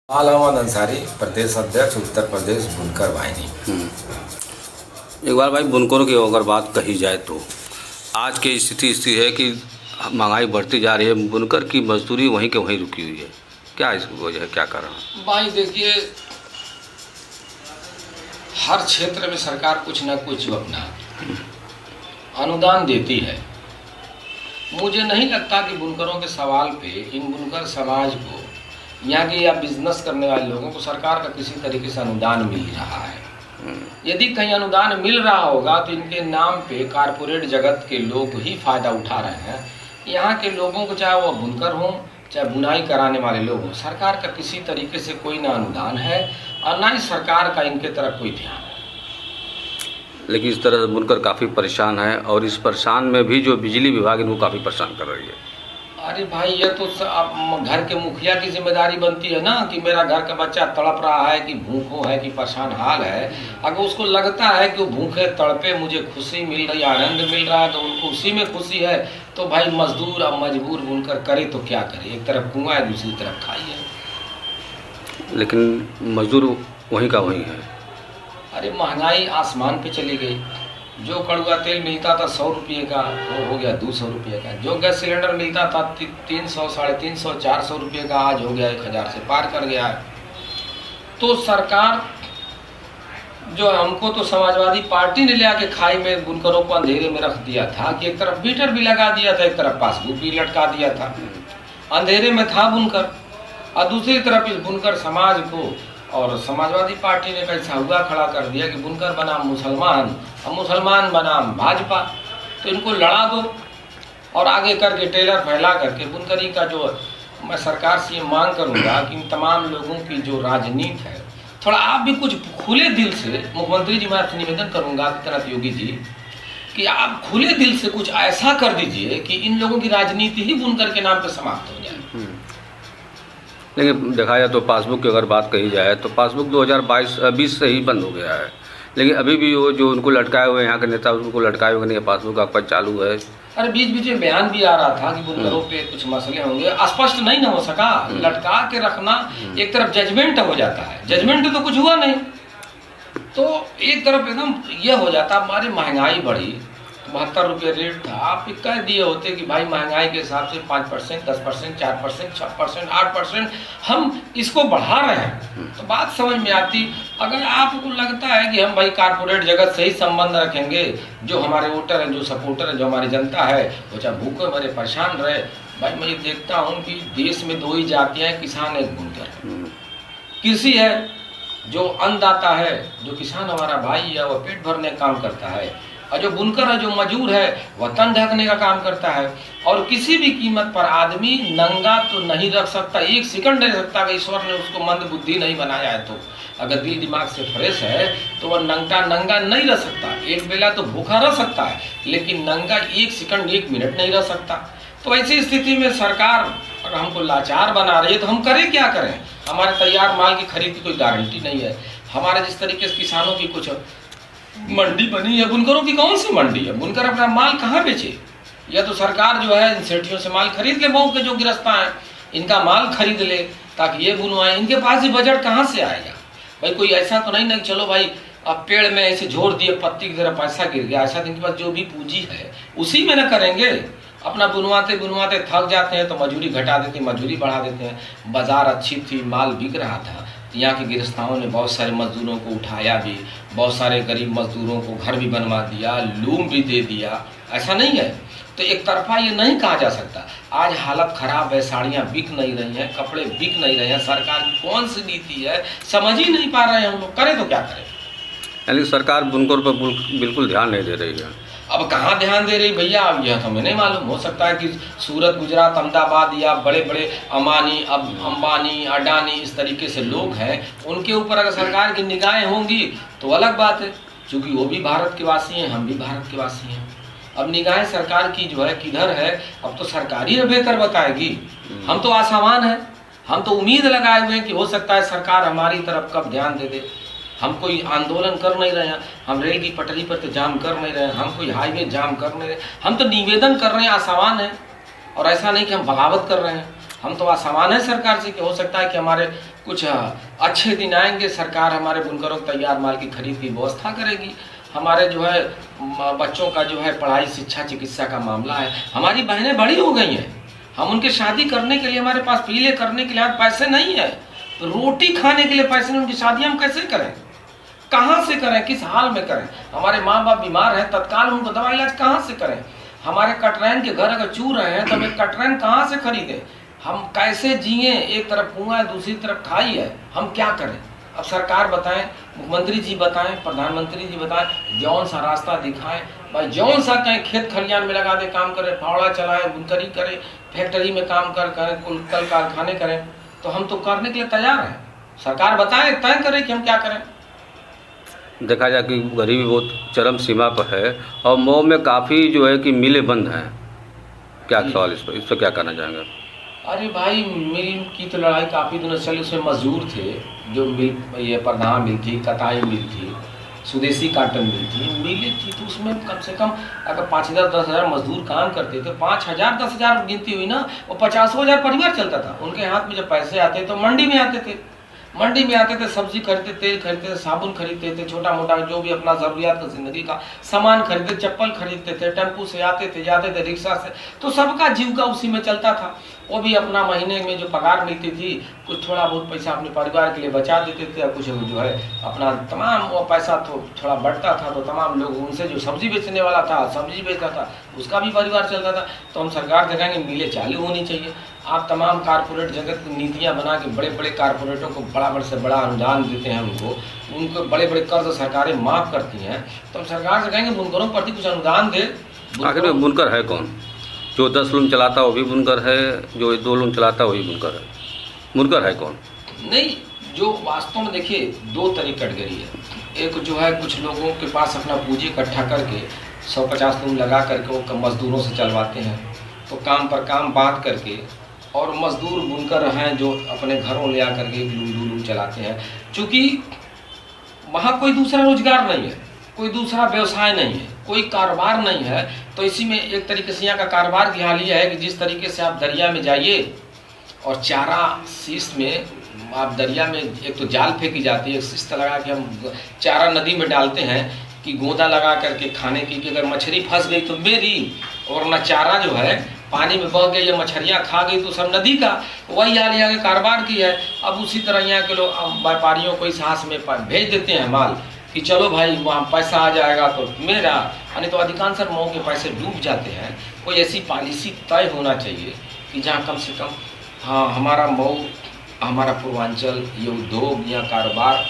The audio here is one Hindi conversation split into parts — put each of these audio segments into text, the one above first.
अहमद अंसारी, प्रदेश अध्यक्ष उत्तर प्रदेश बुनकर वाहिनी। इकबाल भाई, बुनकरों की अगर बात कही जाए तो आज की स्थिति है कि महंगाई बढ़ती जा रही है, बुनकर की मजदूरी वहीं के वहीं रुकी हुई है। क्या इसकी वजह है, क्या कारण है? भाई देखिए, हर क्षेत्र में सरकार कुछ न कुछ अपना अनुदान देती है। मुझे नहीं लगता कि बुनकरों के सवाल पे इन बुनकर समाज को, यहाँ के या बिजनेस करने वाले लोगों को सरकार का किसी तरीके से अनुदान मिल रहा है। यदि कहीं अनुदान मिल रहा होगा तो इनके नाम पे कारपोरेट जगत के लोग ही फायदा उठा रहे हैं। यहाँ के लोगों को, चाहे वो बुनकर हों चाहे बुनाई कराने वाले लोग हों, सरकार का किसी तरीके से कोई ना अनुदान है और ना ही सरकार का इनके तरफ कोई ध्यान है। लेकिन इस तरह से बुनकर काफ़ी परेशान है और इस परेशान में भी जो बिजली विभाग इनको काफ़ी परेशान कर रही है। अरे भाई, ये तो घर के मुखिया की जिम्मेदारी बनती है ना कि मेरा घर का बच्चा तड़प रहा है कि भूखों है कि परेशान हाल है। अगर उसको लगता है कि वो भूखे तड़पे, मुझे खुशी मिल रही, आनंद मिल रहा है, तो उनको उसी में खुशी है। तो भाई मजदूर अब मजबूर बुनकर करे तो क्या करे, एक तरफ कुआं है दूसरी तरफ खाई है। लेकिन मजदूर वहीं का वहीं है। अरे महंगाई आसमान पे चली गई। जो कड़ुआ तेल मिलता था 100 रुपये का, वो हो गया 200 रुपये का। जो गैस सिलेंडर मिलता था 300, 350, 400 रुपये का, आज हो गया 1000 से पार कर गया है। तो सरकार जो हमको तो समाजवादी पार्टी ने ले आके खाई में बुनकरों को अंधेरे में रख दिया था कि एक तरफ मीटर भी लगा दिया था, एक तरफ पासबुक भी लटका दिया था। अंधेरे में था बुनकर और दूसरी तरफ इस बुनकर समाज को और समाजवादी पार्टी ने कैसा हुआ खड़ा कर दिया कि बुनकर बनाम मुसलमान और मुसलमान बनाम भाजपा। तो इनको लड़ा दो और आगे करके टेलर फैला करके बुनकरी का जो, मैं सरकार से ये मांग करूंगा कि इन तमाम लोगों की जो राजनीति है, थोड़ा आप भी कुछ खुले दिल से, मुख्यमंत्री जी मैं आपसे निवेदन करूंगा आदित्यनाथ योगी जी, कि आप खुले दिल से कुछ ऐसा कर दीजिए कि इन लोगों की राजनीति ही बुनकर के नाम पर समाप्त हो जाए। लेकिन देखा जाए तो पासबुक की अगर बात कही जाए तो पासबुक 2022-20 से ही बंद हो गया है। लेकिन अभी भी वो जो उनको लटकाए हुए यहाँ के नेता, उनको लटकाए हुए नहीं, पासबुक आपका चालू है। अरे बीच बीच में बयान भी आ रहा था कि बुनकरों पे कुछ मसले होंगे, स्पष्ट नहीं ना हो सका। लटका के रखना एक तरफ जजमेंट हो जाता है, जजमेंट तो कुछ हुआ नहीं, तो एक तरफ एकदम ये हो जाता। हमारी महंगाई बढ़ी, 72 रुपये रेट था, आप कह दिए होते कि भाई महंगाई के हिसाब से 5%, 10%, 4%, 6%, 8% हम इसको बढ़ा रहे हैं, तो बात समझ में आती। अगर आपको लगता है कि हम भाई कारपोरेट जगत से ही संबंध रखेंगे, जो हमारे वोटर हैं, जो सपोर्टर हैं, जो हमारी जनता है, वो चाहे भूखे मरे परेशान रहे। भाई मैं ये देखता हूँ कि देश में 2 ही जातियाँ हैं, किसान एक बुनकर। कृषि है जो अन्नदाता है, जो किसान हमारा भाई है, वो पेट भरने का काम करता है, और जो बुनकर है, जो मजदूर है, वह तन ढकने का काम करता है। और किसी भी कीमत पर आदमी नंगा तो नहीं रख सकता, एक सेकंड नहीं रख सकता। अगर ईश्वर ने उसको मंद बुद्धि नहीं बनाया है तो, अगर दिल दिमाग से फ्रेश है तो वह नंगा नहीं रह सकता। एक बेला तो भूखा रह सकता है, लेकिन नंगा 1 सेकंड 1 मिनट नहीं रह सकता। तो ऐसी स्थिति में सरकार अगर हमको लाचार बना रही है तो हम करें क्या करें? हमारे तैयार माल की खरीद की कोई गारंटी नहीं है। हमारे जिस तरीके से किसानों की कुछ मंडी बनी है, बुनकरों की कौन सी मंडी है? बुनकर अपना माल कहाँ बेचे? या तो सरकार जो है इन सेठियों से माल खरीद ले, मऊ के जो गिरस्ता हैं इनका माल खरीद ले ताकि ये बुनवाएं। इनके पास ही बजट कहाँ से आएगा? भाई कोई ऐसा तो नहीं ना चलो भाई अब पेड़ में ऐसे जोड़ दिए पत्ती की तरह पैसा गिर गया, ऐसा इनके पास जो भी पूंजी है उसी में ना करेंगे। अपना बुनवाते बुनवाते थक जाते हैं तो मजदूरी घटा देते हैं, मजदूरी बढ़ा देते हैं। बाजार अच्छी थी, माल बिक रहा था, यहाँ के गिरस्ताओं ने बहुत सारे मजदूरों को उठाया भी, बहुत सारे गरीब मजदूरों को घर भी बनवा दिया, लूम भी दे दिया। ऐसा नहीं है, तो एक तरफा ये नहीं कहा जा सकता। आज हालत खराब है, साड़ियाँ बिक नहीं रही हैं, कपड़े बिक नहीं रहे हैं। सरकार की कौन सी नीति है समझ ही नहीं पा रहे हैं हम लोग, करें तो क्या करें? यानी सरकार बुनकर पर बिल्कुल ध्यान नहीं दे रही है। अब कहाँ ध्यान दे रही भैया, अब यह तो हमें नहीं मालूम। हो सकता है कि सूरत, गुजरात, अहमदाबाद या बड़े बड़े अंबानी, अडानी इस तरीके से लोग हैं, उनके ऊपर अगर सरकार की निगाहें होंगी तो अलग बात है, क्योंकि वो भी भारत के वासी हैं, हम भी भारत के वासी हैं। अब निगाहें सरकार की जो है किधर है, अब तो सरकार ही बेहतर बताएगी। हम तो आशावान हैं, हम तो उम्मीद लगाए हुए हैं कि हो सकता है सरकार हमारी तरफ कब ध्यान दे दे। हम कोई आंदोलन कर नहीं रहे हैं, हम रेल की पटरी पर तो जाम कर नहीं रहे हैं, हम कोई हाईवे जाम कर नहीं रहे, हम तो निवेदन कर रहे हैं, आशावान है। और ऐसा नहीं कि हम बगावत कर रहे हैं। हम तो आसान है सरकार से कि हो सकता है कि हमारे कुछ अच्छे दिन आएंगे, सरकार हमारे बुनकरों को तैयार माल की खरीद की व्यवस्था करेगी। हमारे जो है बच्चों का जो है पढ़ाई, शिक्षा, चिकित्सा का मामला है, हमारी बहनें बड़ी हो गई हैं, हम उनके शादी करने के लिए हमारे पास पीले करने के लिए आज पैसे नहीं है, तो रोटी खाने के लिए पैसे नहीं, उनकी शादी हम कैसे करें, कहाँ से करें, किस हाल में करें। हमारे माँ बाप बीमार हैं, तत्काल उनको दवा इलाज कहाँ से करें। हमारे कटरैन के घर अगर चू रहे हैं तो हमें कटरैन कहाँ से खरीदें, हम कैसे जिए, एक तरफ कुआं है दूसरी तरफ खाई है, हम क्या करें। अब सरकार बताएं, मुख्यमंत्री जी बताएं, प्रधानमंत्री जी बताएं, जौन सा रास्ता दिखाएं भाई, जौन सा कहें खेत खलियान में लगा दे, काम करें, फावड़ा चलाएं, बुनकरी करें, फैक्ट्री में काम करें, कल कारखाने करें, तो हम तो करने के लिए तैयार हैं। सरकार बताएं, तय करें कि हम क्या करें। देखा जाए कि गरीबी बहुत चरम सीमा पर है और मऊ में काफ़ी जो है कि मिलें बंद हैं, क्या सवाल इस पर क्या कहना चाहेंगे? अरे भाई, मिल की तो लड़ाई काफ़ी दिनों से चली, उसमें मजदूर थे, जो मिल, ये प्रधान मिल थी, कताई मिल थी, स्वदेशी काटन मिल थी, मिलें थी, तो उसमें कम से कम अगर 5,000 10,000 मजदूर काम करते थे, 5,000 10,000 गिनती हुई ना, वो 50,000 परिवार चलता था। उनके हाथ में जब पैसे आते तो मंडी में आते थे, मंडी में आते थे, सब्जी खरीदते, तेल खरीदते थे, साबुन खरीदते थे, छोटा मोटा जो भी अपना ज़रूरियात का ज़िंदगी का सामान खरीदते, चप्पल खरीदते थे, टेम्पू से आते थे, जाते थे, रिक्शा से, तो सबका जीविका उसी में चलता था। वो भी अपना महीने में जो पगार मिलती थी, कुछ थोड़ा बहुत पैसा अपने परिवार के लिए बचा देते थे, और कुछ जो है अपना तमाम वो पैसा तो थोड़ा बढ़ता था, तो तमाम लोग उनसे जो सब्जी बेचने वाला था, सब्जी बेचता था, उसका भी परिवार चलता था। तो हम सरकार से कहेंगे मिलें चालू होनी चाहिए। आप तमाम कारपोरेट जगत की नीतियाँ बना के बड़े बड़े कारपोरेटों को बड़ा से बड़ा अनुदान देते हैं, उनको बड़े बड़े कर्ज सरकारें माफ़ करती हैं, तो हम सरकार से कहेंगे बुनकरों प्रति कुछ अनुदान दे। आखिर बुनकर है कौन? जो 10 लूम चलाता है वो भी बुनकर है, जो 2 लूम चलाता है वही बुनकर है। बुनकर है कौन? नहीं, जो वास्तव में देखिए 2 तरह की कैटेगरी है। एक जो है कुछ लोगों के पास अपना पूंजी इकट्ठा करके 150 लूम लगा करके वो मजदूरों से चलवाते हैं, तो काम पर काम बांट करके, और मजदूर बुनकर हैं जो अपने घरों ले आकर के 1 लूम 2 लूम चलाते हैं। चूँकि वहाँ कोई दूसरा रोजगार नहीं है, कोई दूसरा व्यवसाय नहीं है, कोई कारोबार नहीं है, तो इसी में एक तरीके से यहाँ का कारोबार की हाल ये है कि जिस तरीके से आप दरिया में जाइए और चारा शीश में आप दरिया में, एक तो जाल फेंकी जाती है, शीश लगा के हम चारा नदी में डालते हैं कि गोदा लगा करके खाने की, कि अगर मछली फंस गई तो मेरी, और न चारा जो है पानी में बह गई या मछलियाँ खा गई तो सब नदी का, वही हाल यहाँ के कारोबार की है। अब उसी तरह यहाँ के लोग व्यापारियों को इस हाथ में भेज देते हैं माल कि चलो भाई वहाँ पैसा आ जाएगा तो मेरा, यानी तो अधिकांश मऊ के पैसे डूब जाते हैं। कोई ऐसी पॉलिसी तय होना चाहिए कि जहाँ कम से कम हाँ हमारा मऊ, हमारा पूर्वांचल, ये उद्योग या कारोबार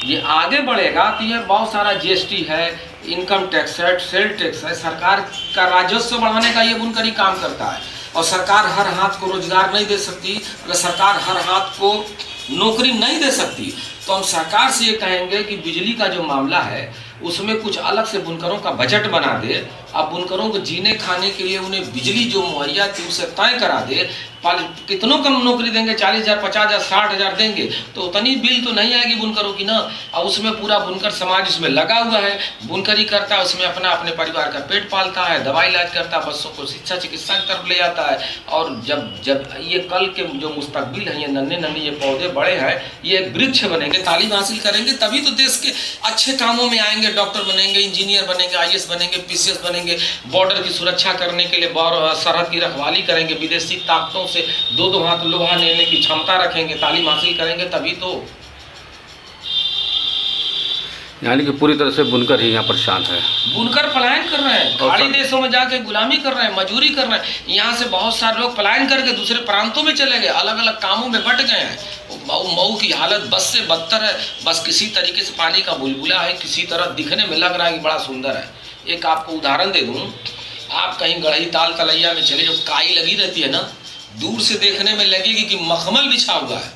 ये आगे बढ़ेगा, तो ये बहुत सारा GST है, इनकम टैक्स है, सेल टैक्स है, सरकार का राजस्व बढ़ाने का ये बुनकरी काम करता है। और सरकार हर हाथ को रोजगार नहीं दे सकती, अगर सरकार हर हाथ को नौकरी नहीं दे सकती, तो हम सरकार से ये कहेंगे कि बिजली का जो मामला है उसमें कुछ अलग से बुनकरों का बजट बना दे। अब बुनकरों को जीने खाने के लिए उन्हें बिजली जो मुहैया थी उसे तय करा दे। कितनों कम नौकरी देंगे, 40,000 50,000 60,000 देंगे तो उतनी बिल तो नहीं आएगी बुनकरों की ना। और उसमें पूरा बुनकर समाज उसमें लगा हुआ है, बुनकरी करता है, उसमें अपने परिवार का पेट पालता है, दवाई इलाज करता है, बच्चों को शिक्षा चिकित्सा की तरफ ले जाता है। और जब ये कल के जो मुस्तकबिल हैं, ये नन्हे ये पौधे बड़े हैं, ये एक वृक्ष बनेंगे, तालीम हासिल करेंगे, तभी तो देश के अच्छे कामों में आएंगे, डॉक्टर बनेंगे, इंजीनियर बनेंगे, IAS बनेंगे, PCS बनेंगे, बॉर्डर की सुरक्षा करने के लिए सरहद की रखवाली करेंगे, विदेशी ताकतों से 2-2 हाथ लोहा लेने की क्षमता रखेंगे, तालीम हासिल करेंगे, तभी तो। यानी कि पूरी तरह से बुनकर ही यहाँ पर शांत है। बुनकर पलायन कर रहे हैं, खाड़ी देशों में जाके गुलामी कर रहे हैं, मजदूरी कर रहे हैं। यहाँ से बहुत सारे लोग पलायन करके दूसरे प्रांतों में चले गए, अलग अलग कामों में बट गए हैं। मऊ की हालत बस से बदतर है, बस किसी तरीके से पानी का बुलबुला है, किसी तरह दिखने में लग रहा है कि बड़ा सुंदर है। एक आपको उदाहरण दे दूँ, आप कहीं गढ़ई ताल तलैया में चले, जो काई लगी रहती है ना, दूर से देखने में लगेगी कि मखमल बिछा हुआ है,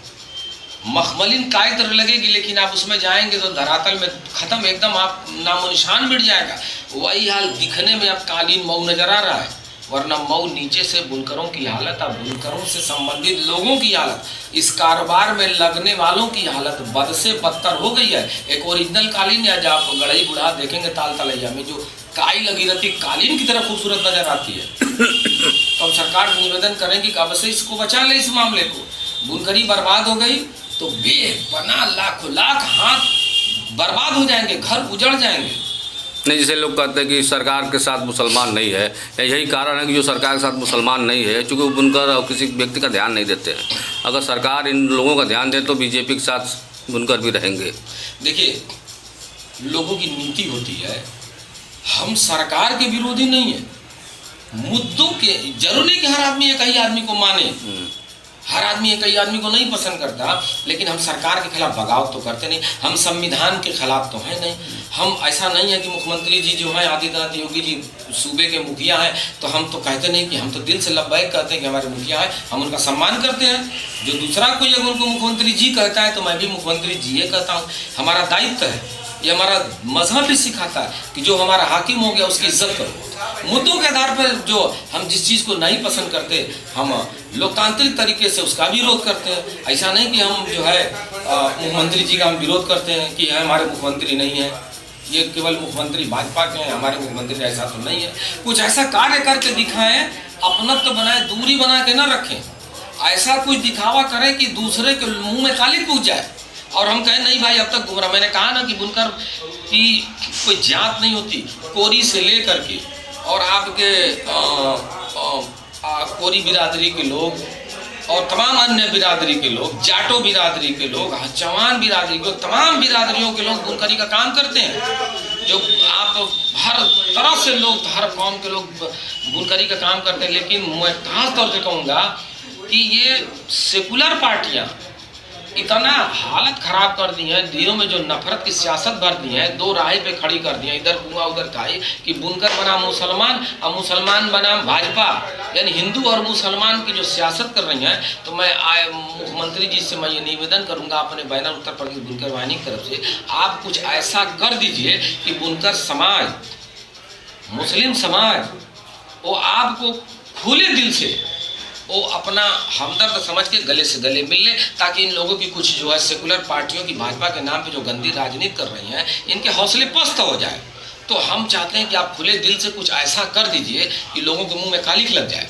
मखमलिन काय तरह लगेगी, लेकिन आप उसमें जाएंगे तो धरातल में खत्म, एकदम आप नामो निशान मिट जाएगा। वही हाल दिखने में अब कालीन मऊ नजर आ रहा है, वरना मऊ नीचे से बुनकरों की हालत, अब बुनकरों से संबंधित लोगों की हालत, इस कारोबार में लगने वालों की हालत बद से बदतर हो गई है। एक ओरिजिनल कालीन आज आप गढ़ई बुढ़ा देखेंगे ताल तलैया में, जो काई लगी रहती कालीन की तरह खूबसूरत नजर आती है। तो हम सरकार से निवेदन करें कि अब से इसको बचा ले, इस मामले को। बुनकरी बर्बाद हो गई तो बेपनाह लाखों लाख हाथ बर्बाद हो जाएंगे, घर उजड़ जाएंगे। नहीं, जैसे लोग कहते हैं कि सरकार के साथ मुसलमान नहीं है, यही कारण है कि जो सरकार के साथ मुसलमान नहीं है, चूँकि वो बुनकर और किसी व्यक्ति का ध्यान नहीं देते हैं। अगर सरकार इन लोगों का ध्यान दे तो बीजेपी के साथ बुनकर भी रहेंगे। देखिए, लोगों की नीति होती है, हम सरकार के विरोधी नहीं है, मुद्दों के, जरूर नहीं कि हर आदमी एक ही आदमी को माने, हर आदमी एक ही आदमी को नहीं पसंद करता, लेकिन हम सरकार के खिलाफ बगावत तो करते नहीं, हम संविधान के खिलाफ तो है नहीं। हम ऐसा नहीं है कि मुख्यमंत्री जी जो हैं आदित्यनाथ योगी जी सूबे के मुखिया हैं, तो हम तो कहते नहीं कि हम तो दिल से लब्बैक कहते हैं कि हमारे मुखिया हैं, हम उनका सम्मान करते हैं। जो दूसरा कोई अगर उनको मुख्यमंत्री जी कहता है तो मैं भी मुख्यमंत्री जी ये कहता हूँ। हमारा दायित्व है, ये हमारा मजहब भी सिखाता है कि जो हमारा हाकिम हो गया उसकी इज्जत करो। मुद्दों के आधार पर जो हम जिस चीज़ को नहीं पसंद करते, हम लोकतांत्रिक तरीके से उसका विरोध करते हैं। ऐसा नहीं कि हम जो है मुख्यमंत्री जी का हम विरोध करते हैं कि हमारे मुख्यमंत्री नहीं है, ये केवल मुख्यमंत्री भाजपा के हैं, हमारे मुख्यमंत्री ऐसा तो नहीं है। कुछ ऐसा कार्य करके दिखाएं, अपनत्व बनाए, दूरी बना के न रखें। ऐसा कुछ दिखावा करें कि दूसरे के मुँह में काली पूछ जाए और हम कहें नहीं भाई अब तक गुमराह। मैंने कहा ना कि बुनकर की कोई जात नहीं होती, कोरी से ले करके और आपके कोरी बिरादरी के लोग और तमाम अन्य बिरादरी के लोग, जाटो बिरादरी के लोग, चौहान बिरादरी के लोग, तमाम बिरादरियों के लोग बुनकरी का काम करते हैं। जो आप हर तरह से लोग, हर कौम के लोग बुनकरी का काम करते हैं। लेकिन मैं खास तौर से कहूँगा कि ये सेकुलर पार्टियाँ इतना हालत खराब कर दी है, दिलों में जो नफरत की सियासत भर दी है, दो राह पे खड़ी कर दी है, इधर कुआं उधर खाई, कि बुनकर बना मुसलमान और मुसलमान बना भाजपा, यानी हिंदू और मुसलमान की जो सियासत कर रही हैं। तो मैं मुख्यमंत्री जी से मैं ये निवेदन करूंगा अपने बैनर उत्तर प्रदेश बुनकर वाहिनी की तरफ से, आप कुछ ऐसा कर दीजिए कि बुनकर समाज, मुस्लिम समाज वो आपको खुले दिल से वो अपना हमदर्द समझ के गले से गले मिल ले, ताकि इन लोगों की कुछ जो है सेकुलर पार्टियों की भाजपा के नाम पे जो गंदी राजनीति कर रही हैं, इनके हौसले पस्त हो जाए। तो हम चाहते हैं कि आप खुले दिल से कुछ ऐसा कर दीजिए कि लोगों के मुंह में कालिख लग जाए।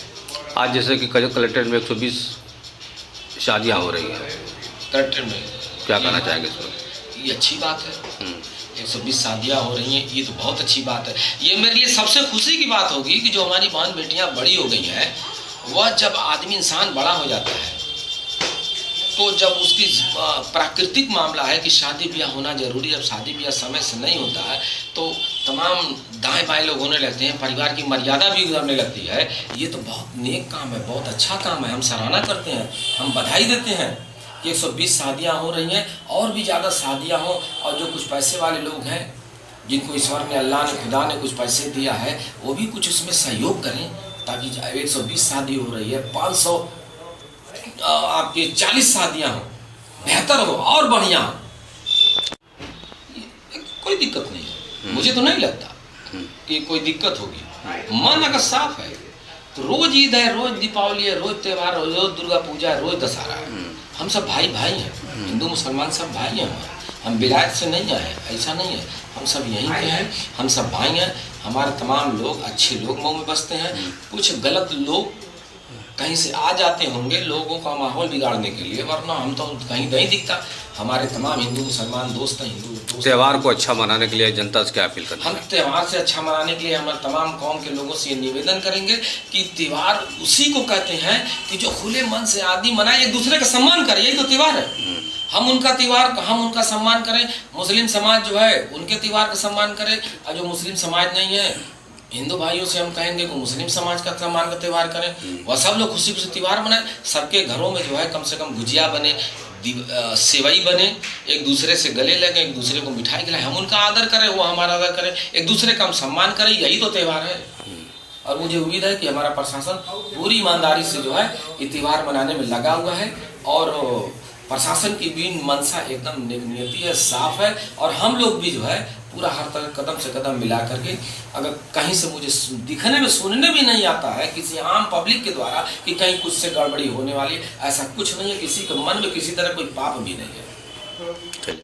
आज जैसे कि कलेक्ट्रेट में 120 शादियाँ हो रही हैं, कलेक्ट्रेट में क्या कहना चाहेंगे इसमें? ये अच्छी बात है, 120 शादियाँ हो रही हैं, ये तो बहुत अच्छी बात है। ये मेरे लिए सबसे खुशी की बात होगी कि जो हमारी बहन बेटियाँ बड़ी हो गई हैं, वह जब आदमी इंसान बड़ा हो जाता है तो जब उसकी प्राकृतिक मामला है कि शादी ब्याह होना जरूरी है, अब शादी ब्याह समय से नहीं होता है तो तमाम दाएं बाएं लोग होने लगते हैं, परिवार की मर्यादा भी गुजरने लगती है। ये तो बहुत नेक काम है, बहुत अच्छा काम है, हम सराहना करते हैं, हम बधाई देते हैं कि 120 शादियाँ हो रही हैं, और भी ज़्यादा शादियाँ हों। और जो कुछ पैसे वाले लोग हैं, जिनको ईश्वर ने, अल्लाह ने, खुदा ने कुछ पैसे दिया है, वो भी कुछ उसमें सहयोग करें, ताकि 120 शादी हो रही है, 500 आपके 40 शादियाँ हो, बेहतर हो और बढ़िया हो, कोई दिक्कत नहीं है। मुझे तो नहीं लगता कि कोई दिक्कत होगी। मन अगर साफ है तो रोज ईद है, रोज दीपावली है, रोज त्यौहार है, रोज दुर्गा पूजा है, रोज दशहरा है। हम सब भाई भाई हैं, हिंदू मुसलमान सब भाई हैं हमारे। हम विलायत से नहीं आए, ऐसा नहीं है, हम सब यहीं के हैं, हम सब भाई हैं। हमारे तमाम लोग अच्छे लोग मऊ में बसते हैं। कुछ गलत लोग कहीं से आ जाते होंगे लोगों का माहौल बिगाड़ने के लिए, वरना हम तो कहीं नहीं दिखता। हमारे तमाम हिंदू मुसलमान दोस्त हैं, हिंदू दोस्त। त्यौहार को अच्छा मनाने के लिए जनता से क्या अपील करते हैं? हम त्यौहार से अच्छा मनाने के लिए हमारे तमाम कौम के लोगों से ये निवेदन करेंगे कि त्यौहार उसी को कहते हैं कि जो खुले मन से आदमी मनाए, एक दूसरे का सम्मान करे, यही तो त्यौहार है। हम उनका त्यौहार, हम उनका सम्मान करें। मुस्लिम समाज जो है उनके त्यौहार का सम्मान करे, और जो मुस्लिम समाज नहीं है, हिंदू भाइयों से हम कहेंगे कि मुस्लिम समाज का सम्मान का त्यौहार करें। वह सब लोग खुशी खुशी त्यौहार मनाएं। सबके घरों में जो है कम से कम गुजिया बने, सेवई बने, एक दूसरे से गले लगे, एक दूसरे को मिठाई खिलाएं, हम उनका आदर करें, वो हमारा आदर करें, एक दूसरे का हम सम्मान करें, यही तो त्यौहार है। और मुझे उम्मीद है कि हमारा प्रशासन पूरी ईमानदारी से जो है ये त्यौहार मनाने में लगा हुआ है, और प्रशासन की भी मंशा एकदम नियति है, साफ है। और हम लोग भी जो है पूरा हर तरह कदम से कदम मिला करके, अगर कहीं से मुझे दिखने में सुनने भी नहीं आता है किसी आम पब्लिक के द्वारा कि कहीं कुछ से गड़बड़ी होने वाली, ऐसा कुछ नहीं है। किसी के मन में किसी तरह कोई पाप भी नहीं है।